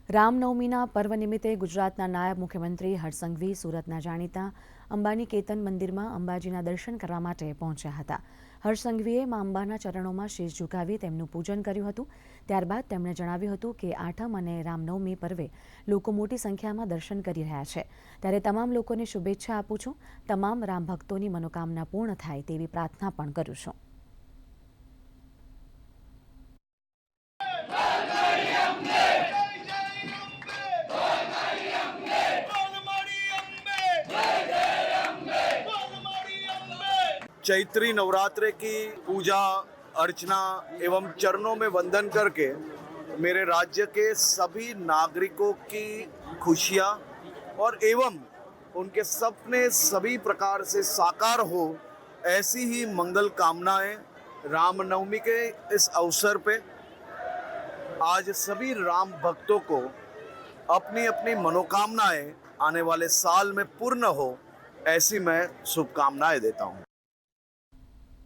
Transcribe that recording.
રામનવમીના પર્વ નિમિત્તે ગુજરાતના નાયબ મુખ્યમંત્રી હર્ષ સંઘવી સુરતના જાણીતા અંબાની કેતન મંદિરમાં અંબાજીના દર્શન કરવા માટે પહોંચ્યા હતા। હર્ષ સંઘવીએ મા અંબાના ચરણોમાં શીશ ઝુકાવી તેમનું પૂજન કર્યું હતું। ત્યારબાદ તેમણે જણાવ્યું હતું કે આઠમ અને રામનવમી પર્વે લોકો મોટી સંખ્યામાં દર્શન કરી રહ્યા છે, ત્યારે તમામ લોકોને શુભેચ્છા આપું છું। તમામ રામ ભક્તોની મનોકામના પૂર્ણ થાય તેવી પ્રાર્થના પણ કરું છું। चैत्री नवरात्रे की पूजा अर्चना एवं चरणों में वंदन करके मेरे राज्य के सभी नागरिकों की खुशियाँ और एवं उनके सपने सभी प्रकार से साकार हो, ऐसी ही मंगल कामनाएं रामनवमी के इस अवसर पे आज सभी राम भक्तों को अपनी अपनी मनोकामनाएं आने वाले साल में पूर्ण हो, ऐसी मैं शुभकामनाएं देता हूँ।